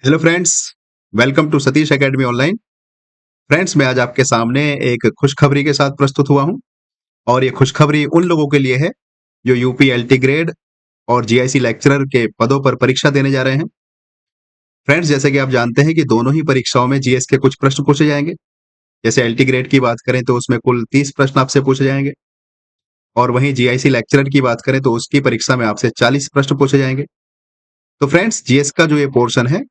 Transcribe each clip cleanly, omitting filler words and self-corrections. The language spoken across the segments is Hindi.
Hello friends, welcome to Satish academy online. Friends, मैं आज आपके सामने एक खुशखबरी के साथ प्रस्तुत हुआ हूं और ये खुशखबरी उन लोगों के लिए है जो यूपी एलटी ग्रेड और जीआईसी लेक्चरर के पदों पर परीक्षा देने जा रहे हैं। फ्रेंड्स, जैसे कि आप जानते हैं कि दोनों ही परीक्षाओं में जीएस के कुछ प्रश्न पूछे जाएंगे। जैसे एलटी ग्रेड की बात करें तो उसमें कुल 30 प्रश्न आपसे पूछे जाएंगे और वहीं जीआईसी लेक्चरर की बात करें तो उसकी परीक्षा में आपसे 40 प्रश्न पूछे जाएंगे। तो फ्रेंड्स, जीएस का जो ये पोर्शन है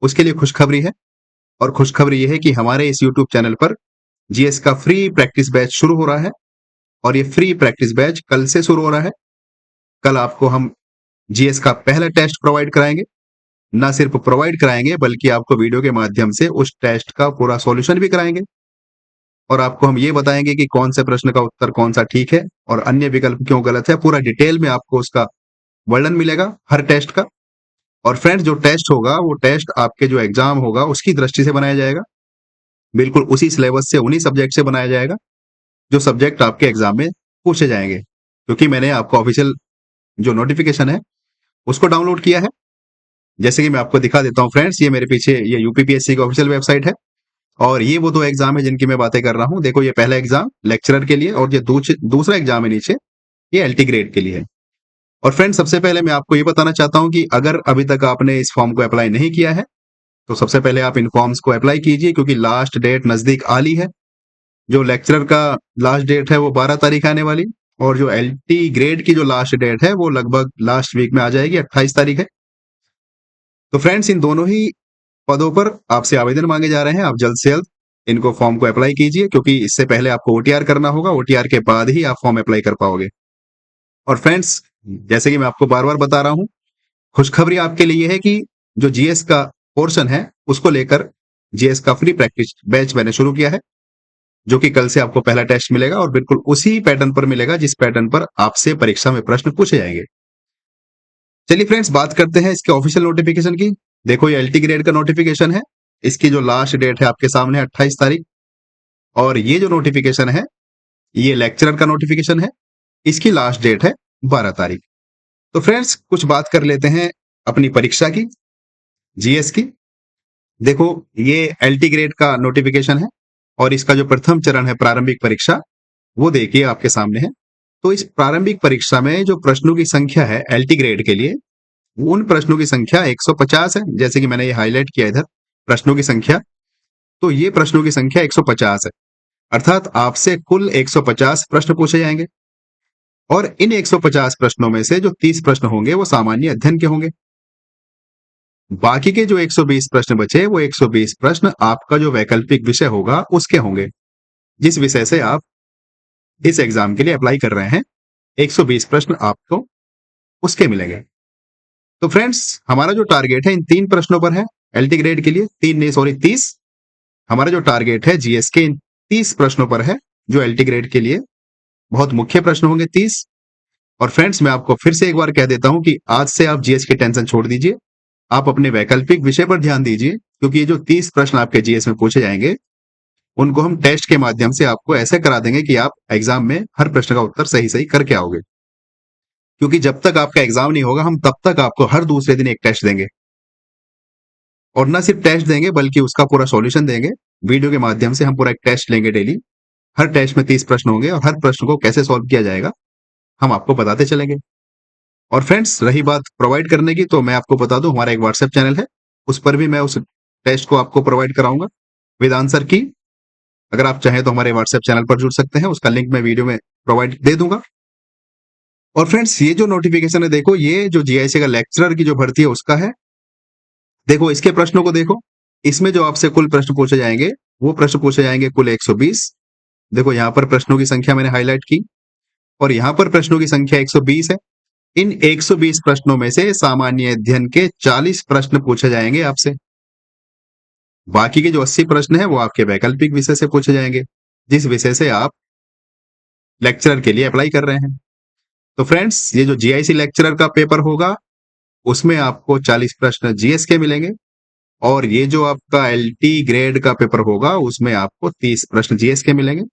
उसके लिए खुशखबरी है और खुशखबरी ये है कि हमारे इस यूट्यूब चैनल पर जीएस का फ्री प्रैक्टिस बैच शुरू हो रहा है और ये फ्री प्रैक्टिस बैच कल से शुरू हो रहा है। कल आपको हम जीएस का पहला टेस्ट प्रोवाइड कराएंगे। ना सिर्फ प्रोवाइड कराएंगे बल्कि आपको वीडियो के माध्यम से उस टेस्ट का पूरा सॉल्यूशन भी कराएंगे और आपको हम ये बताएंगे कि कौन से प्रश्न का उत्तर कौन सा ठीक है और अन्य विकल्प क्यों गलत है। पूरा डिटेल में आपको उसका वर्णन मिलेगा हर टेस्ट का। और फ्रेंड्स, जो टेस्ट होगा वो टेस्ट आपके जो एग्जाम होगा उसकी दृष्टि से बनाया जाएगा। बिल्कुल उसी सिलेबस से, उन्हीं सब्जेक्ट से बनाया जाएगा जो सब्जेक्ट आपके एग्जाम में पूछे जाएंगे। क्योंकि मैंने आपको ऑफिशियल जो नोटिफिकेशन है उसको डाउनलोड किया है। जैसे कि मैं आपको दिखा देता हूँ फ्रेंड्स, ये मेरे पीछे ये यूपीपीएससी की ऑफिशियल वेबसाइट है और ये वो दो एग्जाम है जिनकी मैं बातें कर रहा हूँ। देखो, ये पहला एग्जाम लेक्चरर के लिए और ये दूसरा एग्जाम है नीचे, ये एलटी ग्रेड के लिए है। और फ्रेंड्स, सबसे पहले मैं आपको ये बताना चाहता हूँ कि अगर अभी तक आपने इस फॉर्म को अप्लाई नहीं किया है तो सबसे पहले आप इन फॉर्म्स को अप्लाई कीजिए क्योंकि लास्ट डेट नजदीक आ ली है। जो लेक्चरर का लास्ट डेट है वो 12 तारीख आने वाली और जो एलटी ग्रेड की जो लास्ट डेट है वो लगभग लास्ट वीक में आ जाएगी, 28 तारीख है। तो फ्रेंड्स, इन दोनों ही पदों पर आपसे आवेदन मांगे जा रहे हैं। आप जल्द से जल्द इनको फॉर्म को अप्लाई कीजिए क्योंकि इससे पहले आपको ओटीआर करना होगा। ओटीआर के बाद ही आप फॉर्म अप्लाई कर पाओगे। और फ्रेंड्स, जैसे कि मैं आपको बार बार बता रहा हूं, खुशखबरी आपके लिए है कि जो जीएस का पोर्शन है उसको लेकर जीएस का फ्री प्रैक्टिस बैच मैंने शुरू किया है, जो कि कल से आपको पहला टेस्ट मिलेगा और बिल्कुल उसी पैटर्न पर मिलेगा जिस पैटर्न पर आपसे परीक्षा में प्रश्न पूछे जाएंगे। चलिए फ्रेंड्स, बात करते हैं इसके ऑफिशियल नोटिफिकेशन की। देखो, ये एलटी ग्रेड का नोटिफिकेशन है। इसकी जो लास्ट डेट है आपके सामने 28 तारीख। और ये जो नोटिफिकेशन है ये लेक्चरर का नोटिफिकेशन है। इसकी लास्ट डेट है 12 तारीख। तो फ्रेंड्स, कुछ बात कर लेते हैं अपनी परीक्षा की, जीएस की। देखो, ये एलटी ग्रेड का नोटिफिकेशन है और इसका जो प्रथम चरण है प्रारंभिक परीक्षा, वो देखिए आपके सामने है। तो इस प्रारंभिक परीक्षा में जो प्रश्नों की संख्या है एलटी ग्रेड के लिए, उन प्रश्नों की संख्या 150 है। जैसे कि मैंने ये हाईलाइट किया इधर, प्रश्नों की संख्या। तो ये प्रश्नों की संख्या 150 है, अर्थात आपसे कुल 150 प्रश्न पूछे जाएंगे और इन 150 प्रश्नों में से जो 30 प्रश्न होंगे वो सामान्य अध्ययन के होंगे। बाकी के जो 120 प्रश्न बचे, वो 120 प्रश्न आपका जो वैकल्पिक विषय होगा उसके होंगे। जिस विषय से आप इस एग्जाम के लिए अप्लाई कर रहे हैं, 120 प्रश्न आपको उसके मिलेंगे। तो फ्रेंड्स, हमारा जो टारगेट है इन 3 प्रश्नों पर है एलटी ग्रेड के लिए, 3 नहीं सॉरी 30। हमारा जो टारगेट है जीएस के इन 30 प्रश्नों पर है जो एलटी ग्रेड के लिए बहुत मुख्य प्रश्न होंगे, 30। और फ्रेंड्स, मैं आपको फिर से एक बार कह देता हूं कि आज से आप जीएस की टेंशन छोड़ दीजिए। आप अपने वैकल्पिक विषय पर ध्यान दीजिए क्योंकि ये जो 30 प्रश्न आपके जीएस में पूछे जाएंगे उनको हम टेस्ट के माध्यम से आपको ऐसे करा देंगे कि आप एग्जाम में हर प्रश्न का उत्तर सही सही करके आओगे। क्योंकि जब तक आपका एग्जाम नहीं होगा हम तब तक आपको हर दूसरे दिन एक टेस्ट देंगे और ना सिर्फ टेस्ट देंगे बल्कि उसका पूरा सॉल्यूशन देंगे। वीडियो के माध्यम से हम पूरा एक टेस्ट लेंगे डेली। हर टेस्ट में 30 प्रश्न होंगे और हर प्रश्न को कैसे सॉल्व किया जाएगा हम आपको बताते चलेंगे। और फ्रेंड्स, रही बात प्रोवाइड करने की, तो मैं आपको बता दूं हमारा एक व्हाट्सएप चैनल है, उस पर भी मैं उस टेस्ट को आपको प्रोवाइड कराऊंगा विद आंसर की। अगर आप चाहें तो हमारे व्हाट्सएप चैनल पर जुड़ सकते हैं, उसका लिंक मैं वीडियो में प्रोवाइड दे दूंगा। और फ्रेंड्स, ये जो नोटिफिकेशन है, देखो ये जो जीआईसी का लेक्चरर की जो भर्ती है उसका है। देखो इसके प्रश्नों को देखो, इसमें जो आपसे कुल प्रश्न पूछे जाएंगे वो प्रश्न पूछे जाएंगे कुल 120। देखो यहाँ पर प्रश्नों की संख्या मैंने हाईलाइट की और यहाँ पर प्रश्नों की संख्या 120 है। इन 120 प्रश्नों में से सामान्य अध्ययन के 40 प्रश्न पूछे जाएंगे आपसे। बाकी के जो 80 प्रश्न है वो आपके वैकल्पिक विषय से पूछे जाएंगे, जिस विषय से आप लेक्चरर के लिए अप्लाई कर रहे हैं। तो फ्रेंड्स, ये जो जीआईसी लेक्चरर का पेपर होगा उसमें आपको 40 प्रश्न जीएस के मिलेंगे और ये जो आपका एलटी ग्रेड का पेपर होगा उसमें आपको 30 प्रश्न जीएस के मिलेंगे।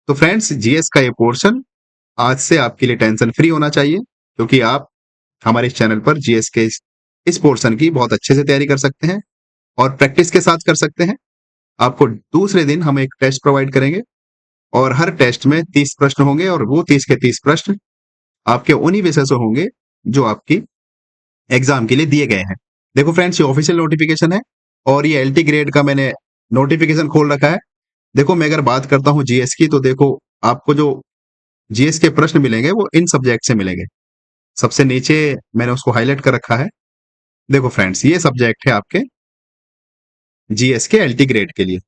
तो फ्रेंड्स, जीएस का ये पोर्शन आज से आपके लिए टेंशन फ्री होना चाहिए क्योंकि आप हमारे इस चैनल पर जीएस के इस पोर्शन की बहुत अच्छे से तैयारी कर सकते हैं और प्रैक्टिस के साथ कर सकते हैं। आपको दूसरे दिन हम एक टेस्ट प्रोवाइड करेंगे और हर टेस्ट में 30 प्रश्न होंगे और वो 30 के 30 प्रश्न आपके उन्हीं विषय से होंगे जो आपकी एग्जाम के लिए दिए गए हैं। देखो फ्रेंड्स, ये ऑफिशियल नोटिफिकेशन है और ये एलटी ग्रेड का मैंने नोटिफिकेशन खोल रखा है। देखो, मैं अगर बात करता हूँ जीएस की, तो देखो आपको जो जीएस के प्रश्न मिलेंगे वो इन सब्जेक्ट से मिलेंगे। सबसे नीचे मैंने उसको हाईलाइट कर रखा है। देखो फ्रेंड्स, ये सब्जेक्ट है आपके जीएस के एलटी ग्रेड के लिए।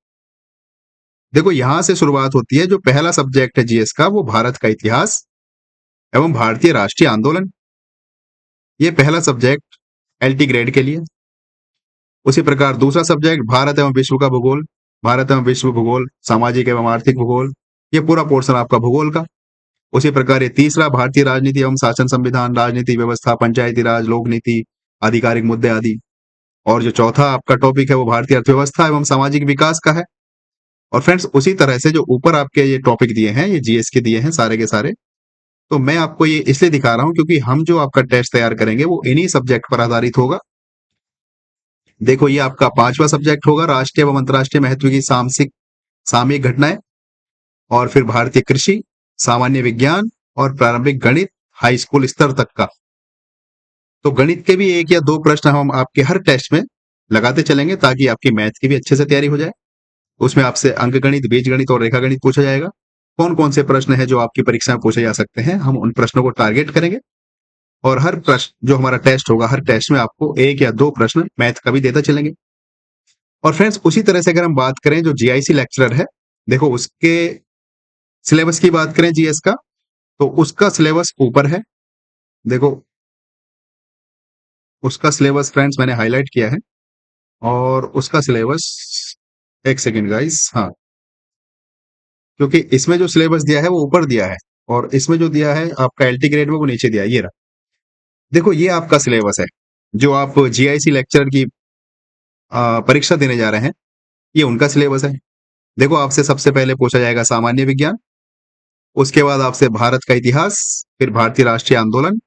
देखो, यहां से शुरुआत होती है। जो पहला सब्जेक्ट है जीएस का, वो भारत का इतिहास एवं भारतीय राष्ट्रीय आंदोलन। ये पहला सब्जेक्ट एलटी ग्रेड के लिए। उसी प्रकार दूसरा सब्जेक्ट भारत एवं विश्व का भूगोल, भारत एवं विश्व भूगोल, सामाजिक एवं आर्थिक भूगोल। ये पूरा पोर्शन आपका भूगोल का। उसी प्रकार ये तीसरा भारतीय राजनीति एवं शासन संविधान, राजनीति व्यवस्था, पंचायती राज, लोक नीति, आधिकारिक मुद्दे आदि। और जो चौथा आपका टॉपिक है वो भारतीय अर्थव्यवस्था एवं सामाजिक विकास का है। और फ्रेंड्स, उसी तरह से जो ऊपर आपके ये टॉपिक दिए हैं, ये जीएस के दिए हैं सारे के सारे। तो मैं आपको ये इसलिए दिखा रहा हूं क्योंकि हम जो आपका टेस्ट तैयार करेंगे वो इन्हीं सब्जेक्ट पर आधारित होगा। देखो, ये आपका 5वां सब्जेक्ट होगा, राष्ट्रीय एवं अंतर्राष्ट्रीय महत्व की सामयिक घटनाएं। और फिर भारतीय कृषि, सामान्य विज्ञान और प्रारंभिक गणित हाई स्कूल स्तर तक का। तो गणित के भी 1 या 2 प्रश्न हम आपके हर टेस्ट में लगाते चलेंगे ताकि आपकी मैथ की भी अच्छे से तैयारी हो जाए। उसमें आपसे अंक गणित, बीज गणित और रेखा गणित पूछा जाएगा। कौन कौन से प्रश्न है जो आपकी परीक्षा में पूछे जा सकते हैं, हम उन प्रश्नों को टारगेट करेंगे। और हर प्रश्न जो हमारा टेस्ट होगा, हर टेस्ट में आपको 1 या 2 प्रश्न मैथ का भी देता चलेंगे। और फ्रेंड्स, उसी तरह से अगर हम बात करें जो जीआईसी लेक्चरर है, देखो उसके सिलेबस की बात करें जीएस का, तो उसका सिलेबस ऊपर है। देखो, उसका सिलेबस फ्रेंड्स मैंने हाईलाइट किया है। और उसका सिलेबस, एक सेकेंड गाइस, हाँ, क्योंकि इसमें जो सिलेबस दिया है वो ऊपर दिया है और इसमें जो दिया है आपका एलटी ग्रेड में वो नीचे दिया है। ये रहा, देखो ये आपका सिलेबस है। जो आप जीआईसी लेक्चरर की परीक्षा देने जा रहे हैं, ये उनका सिलेबस है। देखो, आपसे सबसे पहले पूछा जाएगा सामान्य विज्ञान, उसके बाद आपसे भारत का इतिहास, फिर भारतीय राष्ट्रीय आंदोलन,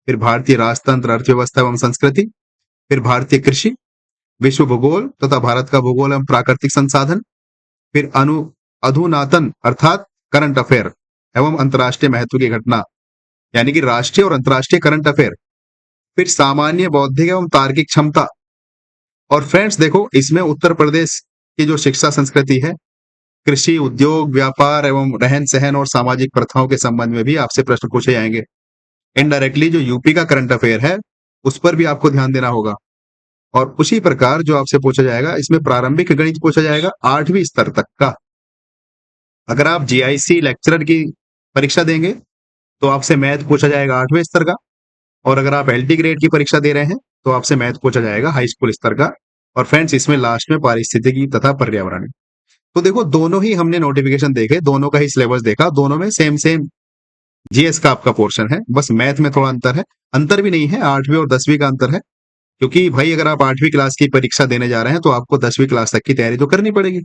फिर भारतीय राजतंत्र, अर्थव्यवस्था एवं संस्कृति, फिर भारतीय कृषि, विश्व भूगोल तथा भारत का भूगोल एवं प्राकृतिक संसाधन, फिर अधुनातन अर्थात करंट अफेयर एवं अंतर्राष्ट्रीय महत्व की घटना, यानी कि राष्ट्रीय और अंतर्राष्ट्रीय करंट अफेयर, फिर सामान्य बौद्धिक एवं तार्किक क्षमता। और फ्रेंड्स देखो, इसमें उत्तर प्रदेश की जो शिक्षा संस्कृति है, कृषि, उद्योग, व्यापार एवं रहन सहन और सामाजिक प्रथाओं के संबंध में भी आपसे प्रश्न पूछे जाएंगे। इनडायरेक्टली जो यूपी का करंट अफेयर है उस पर भी आपको ध्यान देना होगा। और उसी प्रकार जो आपसे पूछा जाएगा, इसमें प्रारंभिक गणित पूछा जाएगा 8वीं स्तर तक का। अगर आप जीआईसी लेक्चरर की परीक्षा देंगे तो आपसे मैथ पूछा जाएगा 8वें स्तर का। और अगर आप एलटी ग्रेड की परीक्षा दे रहे हैं तो आपसे मैथ पूछा जाएगा हाई स्कूल स्तर का। और फ्रेंड्स, इसमें लास्ट में पारिस्थितिकी तथा पर्यावरण। तो देखो, दोनों ही हमने नोटिफिकेशन देखे, दोनों का ही सिलेबस देखा, दोनों में सेम सेम जीएस का आपका पोर्शन है। बस मैथ में थोड़ा अंतर है, अंतर भी नहीं है, 8वीं और 10वीं का अंतर है। क्योंकि भाई, अगर आप 8वीं क्लास की परीक्षा देने जा रहे हैं तो आपको 10वीं क्लास तक की तैयारी तो करनी पड़ेगी।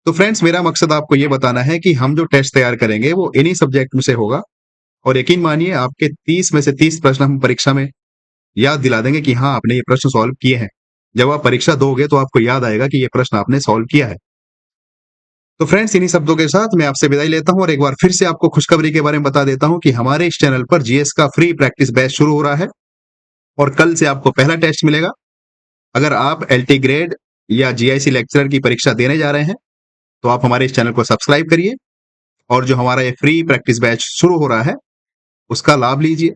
तो फ्रेंड्स, मेरा मकसद आपको ये बताना है कि हम जो टेस्ट तैयार करेंगे वो इन्हीं सब्जेक्ट में से होगा। और यकीन मानिए, आपके 30 में से 30 प्रश्न हम परीक्षा में याद दिला देंगे कि हाँ, आपने ये प्रश्न सॉल्व किए हैं। जब आप परीक्षा दोगे तो आपको याद आएगा कि ये प्रश्न आपने सॉल्व किया है। तो फ्रेंड्स, इन्हीं शब्दों के साथ मैं आपसे विदाई लेता हूं और एक बार फिर से आपको खुशखबरी के बारे में बता देता हूं कि हमारे इस चैनल पर जीएस का फ्री प्रैक्टिस बैच शुरू हो रहा है और कल से आपको पहला टेस्ट मिलेगा। अगर आप एलटी ग्रेड या जीआईसी लेक्चरर की परीक्षा देने जा रहे हैं तो आप हमारे इस चैनल को सब्सक्राइब करिए और जो हमारा ये फ्री प्रैक्टिस बैच शुरू हो रहा है उसका लाभ लीजिए।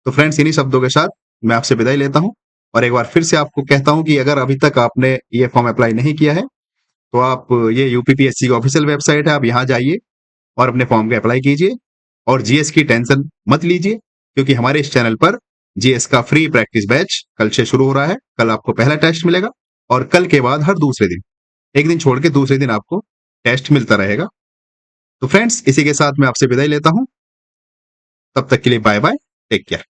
तो फ्रेंड्स, इन्हीं शब्दों के साथ मैं आपसे विदाई लेता हूं और एक बार फिर से आपको कहता हूं कि अगर अभी तक आपने ये फॉर्म अप्लाई नहीं किया है तो आप, ये यूपीपीएससी की ऑफिशियल वेबसाइट है, आप यहाँ जाइए और अपने फॉर्म को अप्लाई कीजिए। और जीएस की टेंशन मत लीजिए क्योंकि हमारे इस चैनल पर जीएस का फ्री प्रैक्टिस बैच कल से शुरू हो रहा है। कल आपको पहला टेस्ट मिलेगा और कल के बाद हर दूसरे दिन, एक दिन छोड़ के दूसरे दिन आपको टेस्ट मिलता रहेगा। तो फ्रेंड्स, इसी के साथ मैं आपसे विदाई लेता हूं। तब तक के लिए बाय बाय, टेक केयर।